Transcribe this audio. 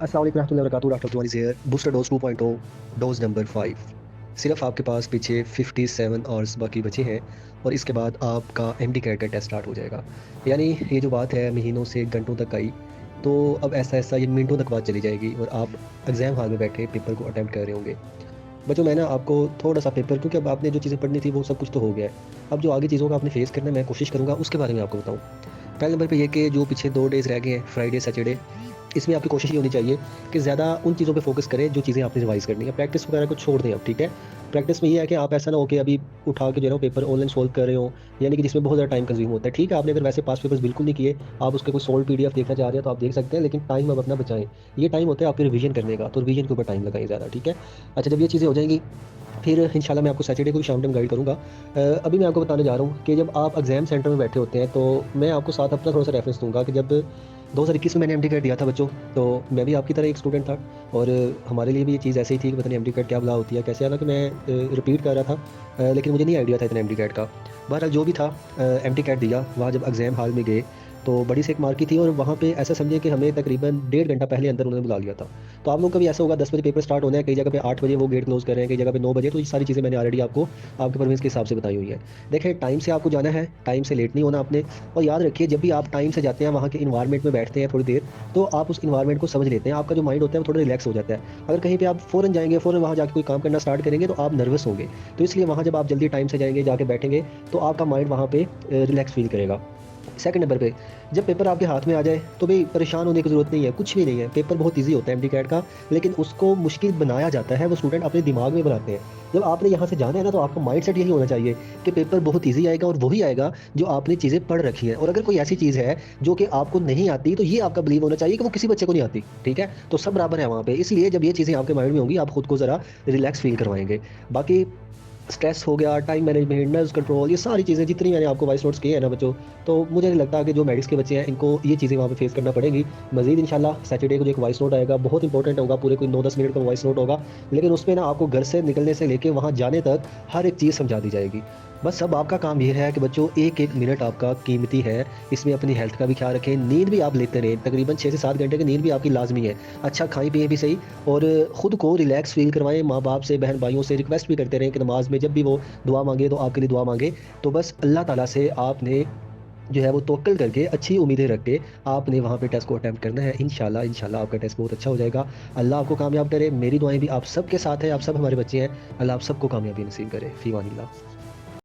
अस्सलाम वालेकुम रहमतुल्लाहि व बरकातुहू। डॉक्टर तुम्हारी hair booster dose 2.0 dose number 5। सिर्फ आपके पास पीछे 57 आवर्स बाकी बचे हैं और इसके बाद आपका एमडी कैट का टेस्ट स्टार्ट हो जाएगा। यानी ये जो बात है महीनों से घंटों तक आई, तो अब ऐसा ऐसा ये मिनटों तक बात चली जाएगी और आप एग्ज़ाम हॉल में बैठे पेपर को अटैम्प्ट कर रहे होंगे। बच्चों, मैं ना आपको थोड़ा सा पेपर, क्योंकि अब आपने जो चीज़ें पढ़नी थी वो सब कुछ तो हो गया है। अब जो आगे चीज़ों का आपने फेस करना है मैं कोशिश करूँगा उसके बारे में आपको बताऊँ। पहले नंबर पे ये कि जो पीछे 2 डेज़ रह गए हैं, फ्राइडे, सैटरडे, इसमें आपकी कोशिश ये होनी चाहिए कि ज़्यादा उन चीज़ों पे फ़ोकस करें जो चीज़ें आपने रिवाइज़ करनी है। प्रैक्टिस वगैरह को छोड़ दें अब, ठीक है? प्रैक्टिस में ये है कि आप ऐसा ना हो कि अभी उठा के जो है ना पेपर ऑनलाइन सॉल्व कर रहे हो, यानी कि जिसमें बहुत ज़्यादा टाइम कंज़्यूम होता है। ठीक है, आपने अगर वैसे पास्ट पेपर्स बिल्कुल नहीं किए, आप उसके कोई सॉल्व पीडीएफ देखना चाह रहे हैं तो आप देख सकते हैं, लेकिन टाइम अब अपना बचाएँ। ये टाइम होता है आपके रिवीजन करने का, तो रिवीजन के ऊपर टाइम लगाएँ ज़्यादा, ठीक है? अच्छा, जब ये चीज़ें हो जाएँगी, फिर इंशाल्लाह मैं आपको सैटरडे को भी शाम टाइम गाइड करूँगा। अभी मैं आपको बताने जा रहा हूँ कि जब आप एग्ज़ाम सेंटर में बैठे होते हैं, तो मैं आपको साथ अपना थोड़ा-सा रेफ़रेंस दूँगा कि जब 2021 में मैंने एमडी कैट दिया था बच्चों, तो मैं भी आपकी तरह एक स्टूडेंट था और हमारे लिए भी ये चीज़ ऐसे ही थी कि पता नहीं एमडी कैट क्या बला होती है, कैसे, हालाँकि मैं रिपीट कर रहा था, लेकिन मुझे नहीं आइडिया था इतना एमडी कैट का। बहरहाल जो भी था, एमडी कैट दिया, वहाँ जब एग्ज़ाम हॉल में गए, तो बड़ी सी एक मार्की थी और वहाँ पे ऐसा समझिए कि हमें तकरीबन डेढ़ घंटा पहले अंदर उन्होंने बुला लिया था। तो आप लोगों का भी ऐसा होगा, 10 बजे पेपर स्टार्ट होना है, कई जगह पे 8 बजे वो गेट क्लोज़ कर रहे हैं, कई जगह पे 9 बजे, तो ये सारी चीज़ें मैंने ऑलरेडी आपको आपके परमिशन के हिसाब से बताई हुई है। देखिए, टाइम से आपको जाना है, टाइम से लेट नहीं होना आपने, और याद रखिए जब भी आप टाइम से जाते हैं, वहाँ के एनवायरनमेंट में बैठते हैं थोड़ी देर, तो आप उस एनवायरनमेंट को समझ लेते हैं, आपका जो माइंड होता है वो थोड़ा रिलैक्स हो जाता है। अगर कहीं पे आप फ़ौरन जाएँगे, फ़ौरन वहाँ जाके कोई काम करना स्टार्ट करेंगे, तो आप नर्वस होंगे। तो इसलिए वहाँ जब आप जल्दी टाइम से जाएँगे, जाके बैठेंगे, तो आपका माइंड वहाँ पे रिलैक्स फ़ील करेगा। सेकंड नंबर पे, जब पेपर आपके हाथ में आ जाए, तो भई परेशान होने की ज़रूरत नहीं है, कुछ भी नहीं है। पेपर बहुत ईज़ी होता है एमडी कैट का, लेकिन उसको मुश्किल बनाया जाता है, वो स्टूडेंट अपने दिमाग में बनाते हैं। जब आपने यहाँ से जाना है ना, तो आपका माइंडसेट यही होना चाहिए कि पेपर बहुत ईज़ी आएगा और वही आएगा जो आपने चीज़ें पढ़ रखी हैं, और अगर कोई ऐसी चीज़ है जो कि आपको नहीं आती, तो ये आपका बिलीव होना चाहिए कि वो किसी बच्चे को नहीं आती, ठीक है? तो सब बराबर है वहाँ पे। इसलिए जब ये चीज़ें आपके माइंड में होंगी, आप खुद को ज़रा रिलैक्स फ़ील करवाएँगे। बाकी स्ट्रेस हो गया, टाइम मैनेजमेंट, नर्व्स कंट्रोल, ये सारी चीज़ें जितनी मैंने आपको वॉइस नोट्स किए हैं ना बच्चों, तो मुझे नहीं लगता कि जो मेडिक्स के बच्चे हैं इनको ये चीज़ें वहाँ पे फेस करना पड़ेगी। मज़ीद इंशाल्लाह सैटरडे को जो एक वॉइस नोट आएगा, बहुत इंपॉर्टेंट होगा, पूरे कोई 9-10 मिनट का वॉइस नोट होगा, लेकिन उसमें ना आपको घर से निकलने से लेके वहाँ जाने तक हर एक चीज़ समझा दी जाएगी। बस अब आपका काम ये है कि बच्चों, एक-एक मिनट आपका कीमती है, इसमें अपनी हेल्थ का भी ख्याल रखें, नींद भी आप लेते रहें, तकरीबन 6 से 7 घंटे की नींद भी आपकी लाज़मी है। अच्छा खाएँ-पिएँ भी सही, और खुद को रिलैक्स फ़ील करवाएँ, माँ-बाप से, बहन-भाइयों से रिक्वेस्ट भी करते रहें कि नमाज़ में जब भी वो दुआ माँगे तो आपके लिए दुआ माँगे। तो बस अल्लाह ताला से आपने जो है वो तवक्कल करके, अच्छी उम्मीदें रख के आपने वहाँ पे टेस्ट को अटेम्प्ट करना है। इंशाल्लाह, इंशाल्लाह आपका टेस्ट बहुत अच्छा हो जाएगा। अल्लाह आपको कामयाब करे। मेरी दुआएँ भी आप सबके साथ हैं, आप सब हमारे बच्चे हैं। अल्लाह आप सबको कामयाबी नसीब करे। फ़ी अमानिल्लाह।